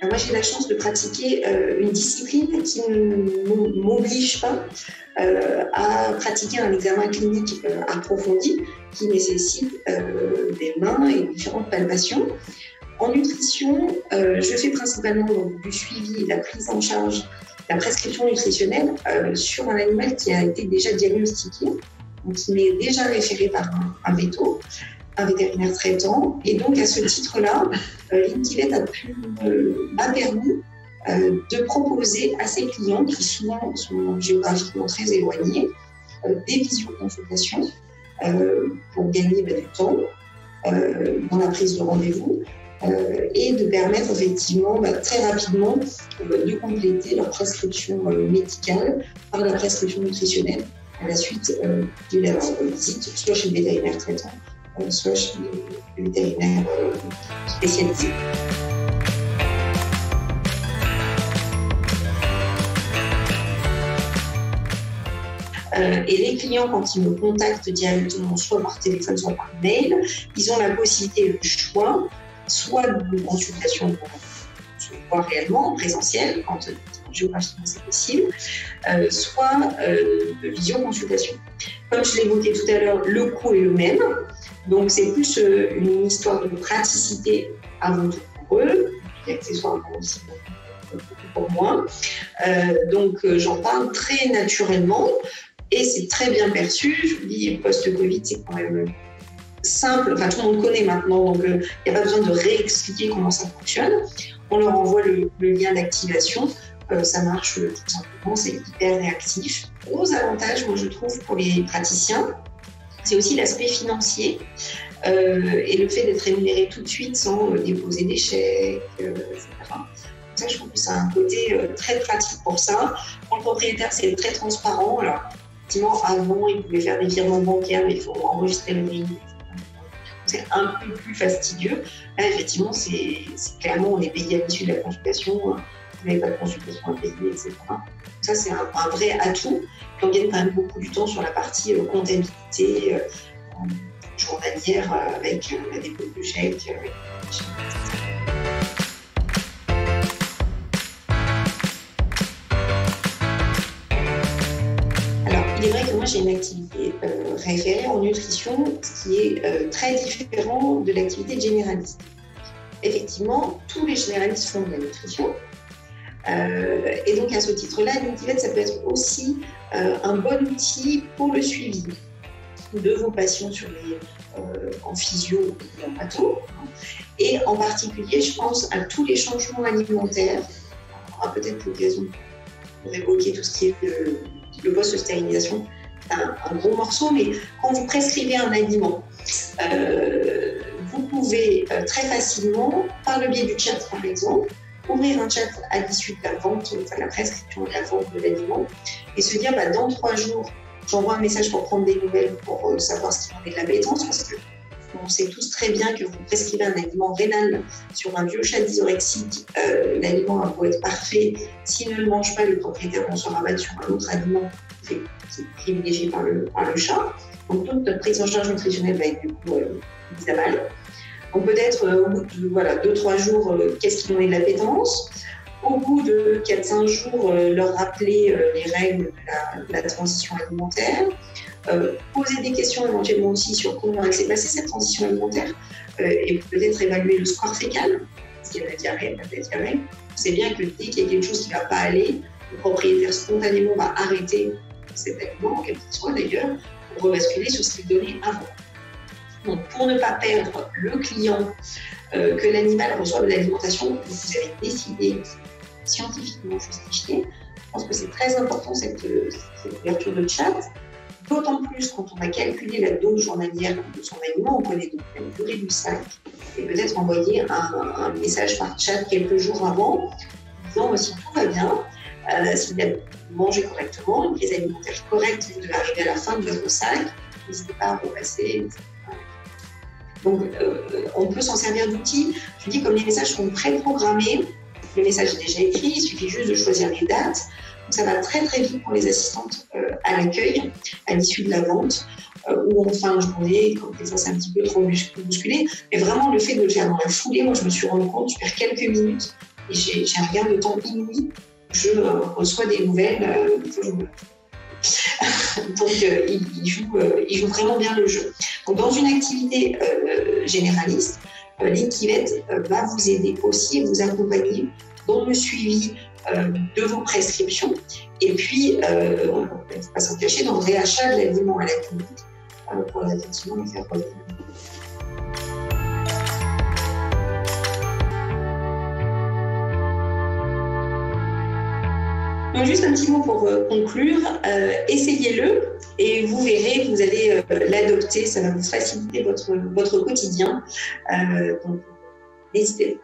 moi, j'ai la chance de pratiquer une discipline qui ne m'oblige pas à pratiquer un examen clinique approfondi qui nécessite des mains et différentes palpations. En nutrition, je fais principalement donc, du suivi et de la prise en charge, la prescription nutritionnelle sur un animal qui a été déjà diagnostiqué, donc qui m'est déjà référé par un véto, un vétérinaire traitant. Et donc, à ce titre-là, l'Intivet m'a permis de proposer à ses clients, qui souvent sont géographiquement très éloignés, des visioconsultations pour gagner du temps dans la prise de rendez-vous et de permettre effectivement très rapidement de compléter leur prescription médicale par la prescription nutritionnelle à la suite de leur visite, soit chez le vétérinaire traitant, soit chez le vétérinaire spécialisé. Et les clients, quand ils me contactent directement, soit par téléphone, soit par mail, ils ont la possibilité et le choix, soit d'une consultation pour se voir réellement, en présentiel, quand géographiquement c'est possible, soit de visioconsultation. Comme je l'évoquais tout à l'heure, le coût est le même, donc c'est plus une histoire de praticité avant tout pour eux, et accessoirement aussi pour moi. Donc j'en parle très naturellement. Et c'est très bien perçu. Je vous dis, post-Covid, c'est quand même simple. Enfin, tout le monde connaît maintenant, donc il n'y a pas besoin de réexpliquer comment ça fonctionne. On leur envoie le lien d'activation. Ça marche tout simplement, c'est hyper réactif. Gros avantage, moi, je trouve, pour les praticiens, c'est aussi l'aspect financier et le fait d'être rémunéré tout de suite sans déposer des chèques, etc. Ça, je trouve que c'est un côté très pratique pour ça. Pour le propriétaire, c'est très transparent. Alors, effectivement, avant, il pouvait faire des virements bancaires, mais il faut enregistrer le RIB. C'est un peu plus fastidieux. Là, effectivement, c'est clairement, on est payé à l'issue de la consultation. Vous n'avez pas de consultation à payer, etc. Donc ça, c'est un vrai atout. Puis on gagne quand même beaucoup du temps sur la partie comptabilité journalière avec la dépôt de chèques. Il est vrai que moi, j'ai une activité référée en nutrition, ce qui est très différent de l'activité de généraliste. Effectivement, tous les généralistes font de la nutrition. Et donc, à ce titre-là, l'Intivet, ça peut être aussi un bon outil pour le suivi de vos patients en physio et en patho. Et en particulier, je pense à tous les changements alimentaires. On aura peut-être l'occasion pour évoquer tout ce qui est le post-stérilisation, c'est un gros morceau, mais quand vous prescrivez un aliment, vous pouvez très facilement, par le biais du chat par exemple, ouvrir un chat à l'issue de la vente, enfin la prescription de la vente de l'aliment, et se dire dans 3 jours, j'envoie un message pour prendre des nouvelles, pour savoir ce qu'il en est de l'appétence, parce que on sait tous très bien que vous prescrivez un aliment rénal sur un vieux chat dysorexique, l'aliment a beau être parfait, s'il ne le mange pas, le propriétaire va se rabattre sur un autre aliment qui est privilégié par le chat. Donc toute notre prise en charge nutritionnelle va être du coup mise à mal. Donc peut-être au bout de 2-3 jours, qu'est-ce qu'il en est de l'appétence. Au bout de 4-5 jours, leur rappeler les règles de la transition alimentaire. Poser des questions éventuellement aussi sur comment elle s'est passée cette transition alimentaire et peut-être évaluer le score fécal, parce qu'il y a la diarrhée, la diarrhée. C'est bien que dès qu'il y a quelque chose qui ne va pas aller, le propriétaire spontanément va arrêter cet aliment, quel qu'il soit d'ailleurs, pour rebasculer sur ce qu'il donnait avant. Donc pour ne pas perdre le client, que l'animal reçoive l'alimentation que vous avez décidé, scientifiquement justifiée, je pense que c'est très important cette ouverture de chat. D'autant plus quand on a calculé la dose journalière de son aliment, on connaît donc la durée du sac et peut-être envoyer un message par chat quelques jours avant, disant si tout va bien, s'il a mangé correctement, une prise alimentaire correcte, vous devez arriver à la fin de votre sac, n'hésitez pas à repasser, etc. Donc on peut s'en servir d'outils. Je dis comme les messages sont préprogrammés, le message est déjà écrit, il suffit juste de choisir les dates. Donc ça va très très vite pour les assistantes à l'accueil, à l'issue de la vente, ou en fin de journée, quand ça c'est un petit peu trop bousculé. Mais vraiment le fait de le faire dans la foulée, moi je me suis rendu compte, je perds quelques minutes et j'ai un gain de temps inouï. Je reçois des nouvelles. Donc, il joue vraiment bien le jeu. Donc, dans une activité généraliste, l'Inkivet va vous aider aussi, vous accompagner dans le suivi de vos prescriptions et puis, on ne peut pas s'en cacher, dans le réachat de l'aliment à la clinique pour effectivement le faire revenir. Donc, juste un petit mot pour conclure, essayez-le et vous verrez, vous allez l'adopter, ça va vous faciliter votre quotidien. Donc, n'hésitez pas.